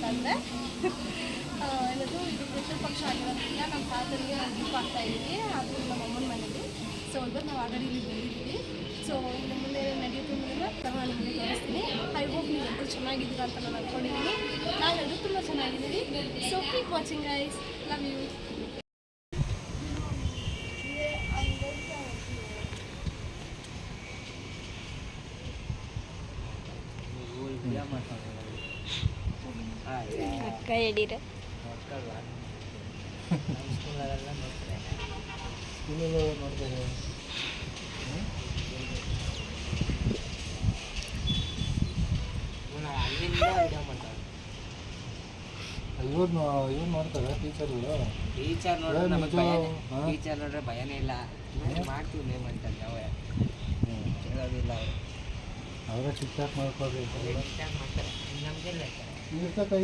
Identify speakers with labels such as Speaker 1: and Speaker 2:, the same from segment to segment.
Speaker 1: ಅಂತಂದರೆ ಏನದು ಇದು ಪಿತೃಪಕ್ಷ ಆಗಿರೋದ್ರಿಂದ ನಮ್ಮ ತಾತನಿಗೆ ನಾವು ದೀಪ ಹಾಕ್ತಾ ಇದ್ದೀವಿ. ಅದು ನಮ್ಮ ಅಮ್ಮನ ಮನೇಲಿ. ಸೊ ಇವತ್ತು ನಾವು ಆಲ್ರೆಡಿ ಇಲ್ಲಿ ಬಂದಿದ್ದೀವಿ. ಸೊ ಇನ್ನು ಮುಂದೆ ನಡೆಯುತ್ತೆ ನಾನು ನಿಮಗೆ ತೋರಿಸ್ತೀನಿ. ಐ ಹೋಪ್ ನೀವು ಎಲ್ಲರೂ ಚೆನ್ನಾಗಿದ್ದೀರಾ ಅಂತ ನಾನು ಅಂದ್ಕೊಂಡಿದ್ದೀನಿ. ನಾವೆಲ್ಲರೂ ತುಂಬ ಚೆನ್ನಾಗಿದ್ದೀವಿ. So keep watching guys. Love you. ಅಕ್ಕ ಹೇಳಿರ
Speaker 2: ನೋಡ್ತಾರೆ. ಇವ್ರು ನೋಡ್ತಾರೆ ಟೀಚರ್ಗಳು.
Speaker 3: ಟೀಚರ್ ನೋಡ್ರೆ ಭಯನೇ ಇಲ್ಲ. ಮಾಡ್ತೀವಿ ನೇಮ್ ಅಂತ ಯಾವ ಕೇಳೋದಿಲ್ಲ.
Speaker 2: ಅವರ ಚಿಕ್ಕ ಮಾಡ್ಕೊಳ್ರಿ
Speaker 3: ಮಾಡ್ತಾರೆ ನಮಗೆಲ್ಲ
Speaker 2: ಇರ್ತಕ್ಕೈ.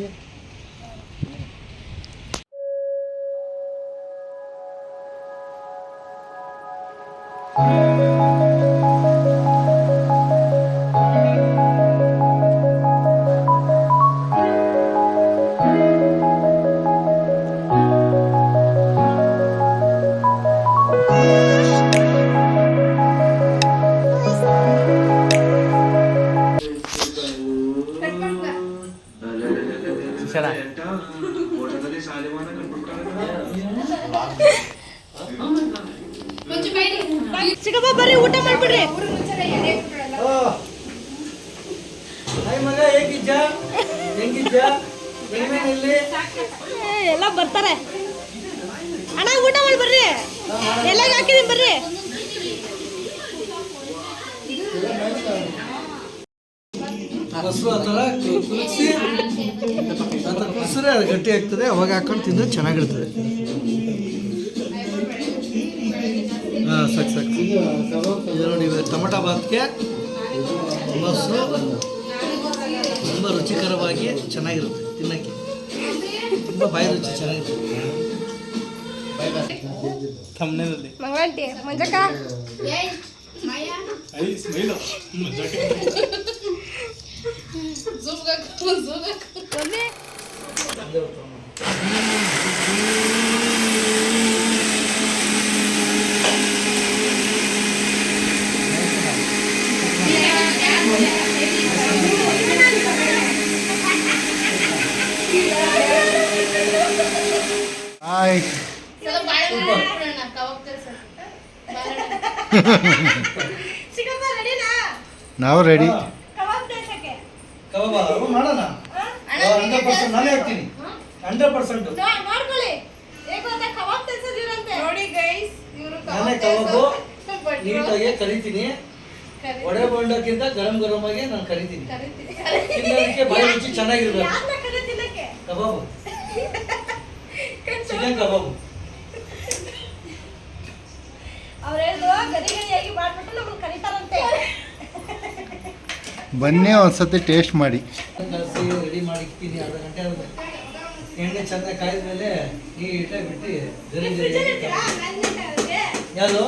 Speaker 1: ಚಿಕ್ಕಪ್ಪ ಬರ್ರಿ, ಊಟ ಮಾಡ್ಬಿಡ್ರಿ. ಎಲ್ಲ ಬರ್ತಾರೆ. ಅಣ್ಣ ಊಟ ಮಾಡಿ ಬರ್ರಿ. ಎಲ್ಲ ಹಾಕಿದೀನಿ ಬರ್ರಿ.
Speaker 4: ಮೊಸರು ಆ ಥರ ಕುದಿಸಿದ್ರೆ ಅದು ಗಟ್ಟಿ ಆಗ್ತದೆ. ಅವಾಗ ಹಾಕೊಂಡು ತಿಂದರೆ ಚೆನ್ನಾಗಿರ್ತದೆ. ಹಾಂ ಸಾಕು. ಇದು ನೋಡಿ, ಟೊಮಟೊ ಬಾತ್ಗೆ ಮೊಸರು ತುಂಬ ರುಚಿಕರವಾಗಿ ಚೆನ್ನಾಗಿರುತ್ತೆ ತಿನ್ನೋಕ್ಕೆ. ತುಂಬ ಬಾಯಿ ರುಚಿ ಚೆನ್ನಾಗಿರುತ್ತೆ. ತಮ್ಮನೇಲಿ
Speaker 1: ಮಂಗಳಂಟಿ ಮಂಜಕ್ಕ
Speaker 2: ಹಾಯ್. ನಾವು ರೆಡಿ.
Speaker 4: ಕಬಾಬ್ ಮಾಡೋಣ. 100% ನಾನೇ ಹಾಕ್ತೀನಿ. 100% ನಾನೇ ಕಬಾಬು ನೀಟಾಗಿ ಕರಿತೀನಿ. ಒಡೆ ಬೋಂಡಕ್ಕಿಂತ ಗರಂ ಆಗಿ ನಾನು ಕರಿತೀನಿ. ತಿನ್ನೋದಕ್ಕೆ ಬಾಯಿ ರುಚಿ ಚೆನ್ನಾಗಿರ್ಬೇಕು. ಕಬಾಬು, ಚಿಕನ್ ಕಬಾಬು.
Speaker 2: ಬನ್ನಿ ಒಂದ್ಸತಿ ಟೇಸ್ಟ್ ಮಾಡಿ.
Speaker 4: ರೆಡಿ ಮಾಡಿ ಇಕ್ತೀನಿ. ಅರ್ಧ ಗಂಟೆ ಆಗುತ್ತೆ. ಎಣ್ಣೆ ಚೆನ್ನಾಗಿ ಕಾಯ್ದ ಮೇಲೆ ನೀಟಾಗಿ ಬಿಟ್ಟು ಯಾವುದು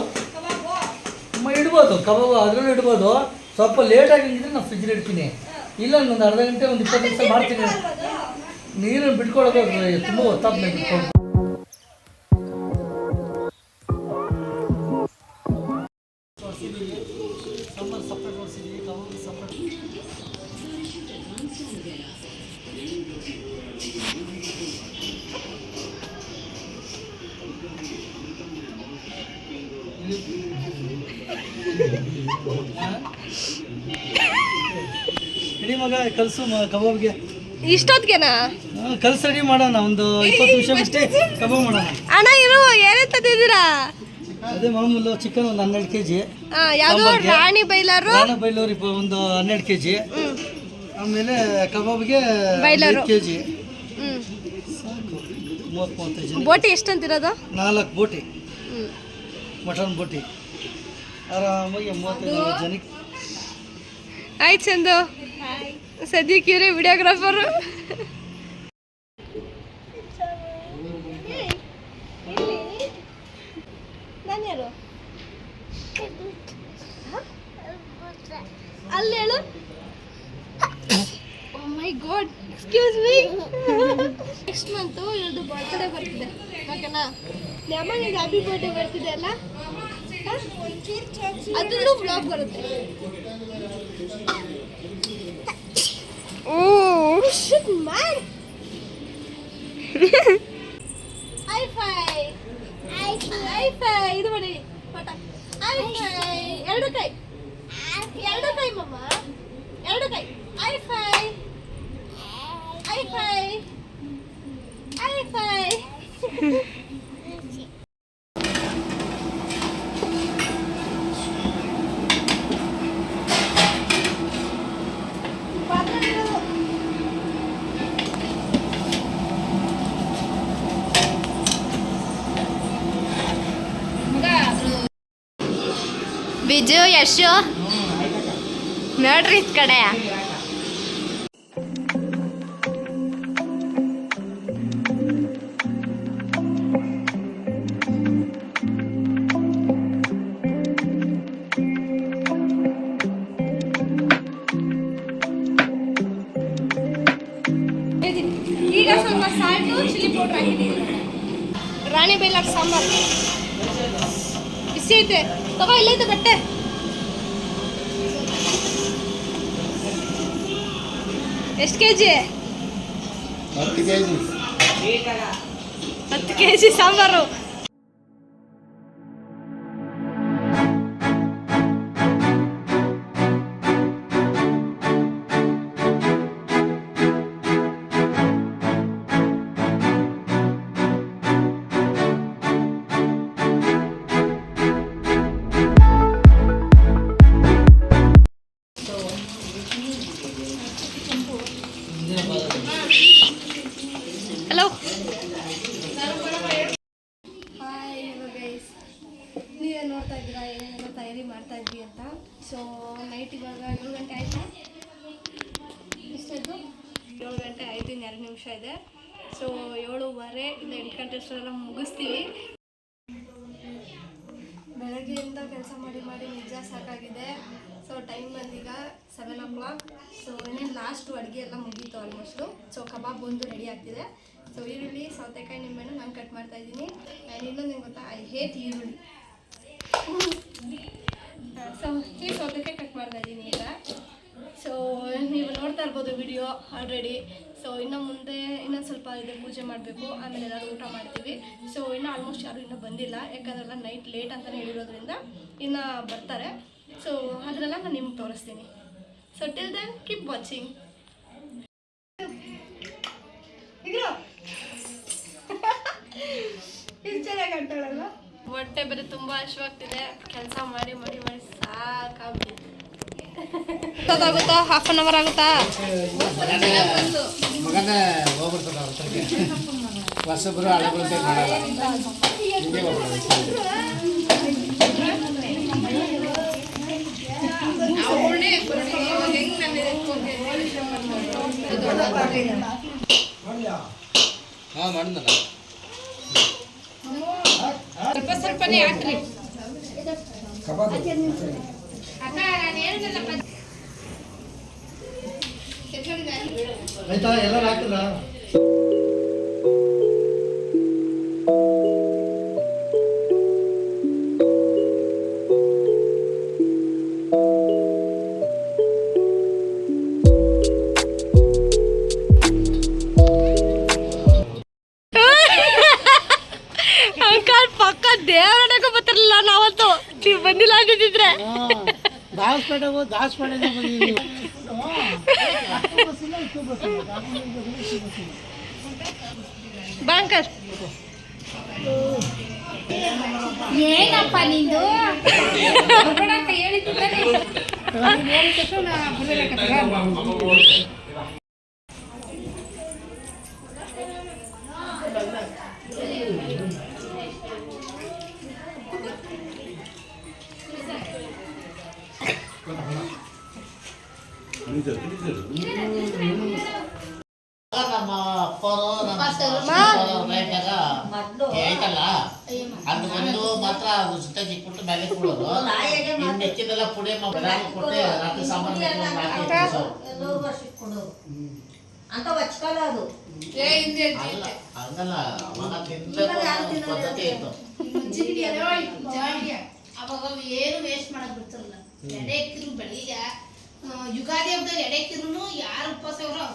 Speaker 4: ಇಡ್ಬೋದು. ಕಬಾಬು ಅದ್ರಲ್ಲೂ ಇಡ್ಬೋದು. ಸ್ವಲ್ಪ ಲೇಟಾಗಿ ಇದ್ರೆ ನಾನು ಫ್ರಿಜ್ಲಿ ಇಡ್ತೀನಿ. ಇಲ್ಲ ಒಂದು ಅರ್ಧ ಗಂಟೆ, ಒಂದು 20 ನಿಮಿಷ ಮಾಡ್ತೀನಿ. ನೀರನ್ನು ಬಿಟ್ಕೊಳ್ಳೋದು ತುಂಬ ಹೊತ್ತಾದ್ಮೇಲೆ ಬಿಟ್ಕೊಂಡು ಸಾಂಬಾರು ಸಪ್ರೇಟ್ ಮಾಡಿಸಿದ್ವಿ. ಕಬಾಬು ಸಪ್ರೇಟ್. ಇಡೀ ಮಗ ಕಲಸು ಕಬಾಬ್ಗೆ.
Speaker 1: ಇಷ್ಟೊತ್ತಿಗೆನಾ
Speaker 4: ಕಲಸಿ ರೆಡಿ ಮಾಡೋಣ. ಒಂದು 20 ನಿಮಿಷ ಅಷ್ಟೇ ಕಬಾಬ್ ಮಾಡೋಣ.
Speaker 1: ಅಣ್ಣ ಇರು, ಏನೇನ್ ತಂದಿದ್ದೀರಾ?
Speaker 4: ಅದೇ ಮಾಮೂಲು ಚಿಕನ್ ಒಂದು 12 kg.
Speaker 1: ಯಾವುದು ರಾಣಿ ಬೈಲರು
Speaker 4: ಒಂದು 12 kg. ಆಮೇಲೆ ಕಬಾಬ್ಗೆ 5 kg. ಸಾಕು. 30-35 ಜನ.
Speaker 1: ಬೋಟಿ ಎಷ್ಟಂತಿರೋದು?
Speaker 4: 4 ಬೋಟಿ ಮಟನ್ ಬೋಟಿ. ಆರಾಮಾಗಿ 35 ಜನಕ್ಕೆ
Speaker 1: ಆಯ್ತು ಚಂದು. ಸದ್ಯಕ್ಕೆ ಇವರೇ ವಿಡಿಯೋಗ್ರಾಫರು. ನಾನು ಯಾರು? ಅಲ್ಲಿ ಹೇಳು. Oh my god, excuse me. Next month ಇವ್ರದ್ದು ಬರ್ತ್ಡೇ ಬರ್ತಿದೆ, ಓಕೆನಾ? ಅಮ್ಮನಿಗೆ ಹ್ಯಾಪಿ ಬರ್ತ್ಡೇ ಬರ್ತಿದೆ ಅಲ್ಲ, ಅದರಲ್ಲೂ ಬ್ಲಾಗ್ ಬರುತ್ತೆ. ಶಿಟ್ ಮ್ಯಾನ್. ಐಫೈ ಇದು ಮಾಡಿ ಪಟ. ಐಫೈ ಎರಡು ಕೈ ಮಮ್ಮ, ಎರಡು ಕೈ. High five high five high five. Biju Yashu ನೋಡ್ರಿ ಇದ್ ಕಡೆ. ಈಗ ಸ್ವಲ್ಪ ಸಾಲ್ಟು ಚಿಲ್ಲಿ ಪೌಡರ್ ಹಾಕಿದ್ದೀವಿ. ರಾಣಿ ಬೈಲಾಟ್ ಸಾಂಬಾರು ಬಿಸಿ ಐತೆ, ತಗೋ ಇಲ್ಲೈತೆ ಬಟ್ಟೆ. ಎಷ್ಟು K G?
Speaker 2: 10 kg.
Speaker 1: 10 kg sambar. Hello hi, hello guys. ನೀವೇ ನೋಡ್ತಾ ಇದ್ದೀರಾ ಏನೇನೆಲ್ಲ ತಯಾರಿ ಮಾಡ್ತಾ ಇದ್ವಿ ಅಂತ. ಸೊ ನೈಟ್ ಇವಾಗ 7 ಗಂಟೆ ಆಯಿತಾ? ಎಷ್ಟಾಯಿತು? 7 ಗಂಟೆ ಆಯಿತು, ಇನ್ನು 2 ನಿಮಿಷ ಇದೆ. ಸೊ 7:15 ಇಲ್ಲ 8 ಗಂಟೆ ಅಷ್ಟೆಲ್ಲ ಮುಗಿಸ್ತೀವಿ. ಬೆಳಗ್ಗೆಯಿಂದ ಕೆಲಸ ಮಾಡಿ ನಿಜ ಸಾಕಾಗಿದೆ. ಸೊ ಟೈಮ್ ಬಂದೀಗ 7 o'clock. ಸೊ ಇನ್ನೇನು ಲಾಸ್ಟು ಅಡುಗೆ ಎಲ್ಲ ಮುಗೀತು ಆಲ್ಮೋಸ್ಟು. ಸೊ ಕಬಾಬ್ ಒಂದು ರೆಡಿ ಆಗ್ತಿದೆ. ಸೊ ಈರುಳ್ಳಿ, ಸೌತೆಕಾಯಿ, ನಿಂಬೆಹಣ್ಣು ನಾನು ಕಟ್ ಮಾಡ್ತಾ ಇದ್ದೀನಿ. ಆ್ಯಂಡ್ ಇನ್ನೊಂದು ಏನು ಗೊತ್ತಾ, ಐ ಹೇಟ್ ಈರುಳ್ಳಿ. ಸೊ ಈ ಸೌತೆಕಾಯಿ ಕಟ್ ಮಾಡ್ತಾ ಇದ್ದೀನಿ ಈಗ. ಸೊ ನೀವು ನೋಡ್ತಾ ಇರ್ಬೋದು ವಿಡಿಯೋ ಆಲ್ರೆಡಿ. ಸೊ ಇನ್ನು ಮುಂದೆ ಇನ್ನೊಂದು ಸ್ವಲ್ಪ ಇದೆ, ಪೂಜೆ ಮಾಡಬೇಕು, ಆಮೇಲೆ ಎಲ್ಲರೂ ಊಟ ಮಾಡ್ತೀವಿ. ಸೊ ಇನ್ನೂ ಆಲ್ಮೋಸ್ಟ್ ಯಾರೂ ಇನ್ನೂ ಬಂದಿಲ್ಲ, ಯಾಕಂದ್ರೆಲ್ಲ ನೈಟ್ ಲೇಟ್ ಅಂತಲೇ ಹೇಳಿರೋದ್ರಿಂದ ಇನ್ನು ಬರ್ತಾರೆ. ಸೊ ಅದನ್ನೆಲ್ಲ ನಾನು ನಿಮ್ಗೆ ತೋರಿಸ್ತೀನಿ. So till then keep watching. ಇಷ್ಟು ಚೆನ್ನಾಗಿ ಆಡ್ತಾಳಲ್ಲ. ಹೊಟ್ಟೆ ಬೇರೆ ತುಂಬ ಹಶ್ವಾಗ್ತಿದೆ, ಕೆಲಸ ಮಾಡಿ ಸಾಕಾಗ್ಬಿಟ್ಟಿದೆ. ಗೊತ್ತಾಗುತ್ತಾ? 1/2 hour ಆಗುತ್ತಾ?
Speaker 2: ಮಗನೇ ಹೋಗ್ಬಿಡ್ತದ ಹೊರಗೆ. ಹೊಸಬ್ರು ಹಳೆ ಬರುತ್ತೆ ಮಾಡಲ್ಲ. ಹಿಂಗೆ ಹೋಗ್ಬಿಡೋದು.
Speaker 3: ಹಾಂ ಮಾಡಿದ್ನಲ್ಲ,
Speaker 1: ಸ್ವಲ್ಪನೇ ಹಾಕ್ರಿ.
Speaker 2: ಆಯ್ತಾ? ಎಲ್ಲರೂ ಹಾಕಿಲ್ಲ?
Speaker 1: ಅಂಕಲ್ ಪಕ್ಕ ದೇವರಡಕ್ಕೆ ಬರ್ತಿರ್ಲಿಲ್ಲ ನಾವತ್ತು, ನೀವು ಬಂದಿಲ್ಲ ಅಂದಿದ್ರೆ.
Speaker 2: ದಾಸಪೇಟೆ
Speaker 1: ಬಾ ಅಂಕಲ್.
Speaker 5: ಏನಪ್ಪ ನಿಂದು
Speaker 6: ನಮ್ಮ ಅಪ್ಪರು ನಮ್ಮ ಐತಲ್ಲ ಅದು ಬಂದು ಮಾತ್ರ ಅದು ಜೊತೆ ಚಿಕ್ಬಿಟ್ಟು ಮೇಲೆ ಕೊಡೋದು. ಇನ್ನು ಮೆಕ್ಕಿದೆಲ್ಲ ಪುಡಿ ಕೊಟ್ಟೆ ರಾತ್ರಿ ಸಾಮಾನು
Speaker 7: ಅಂತ ಹಚ್ಕಲ್ಲ ಅದು.
Speaker 6: ಅಲ್ಲ ಹಂಗಲ್ಲ ಅವಾಗ ತಿನ್ಬೇಕು ಅನ್ನೋ ಪದ್ಧತಿ ಇತ್ತು.
Speaker 1: ಅವಾಗ ಏನು ವೇಸ್ಟ್ ಮಾಡಕ್ ಬಿಡ್ತಾರಲ್ಲ. ಎಡೆ ಇಕ್ಕಿರು ಬೆಳಿಗ್ಗೆ ಯುಗಾದಿ ಹಬ್ಬದಲ್ಲಿ ಎಡೆ ಇಕ್ಕಿರು ಯಾರು ಉಪವಾಸ ಇರೋ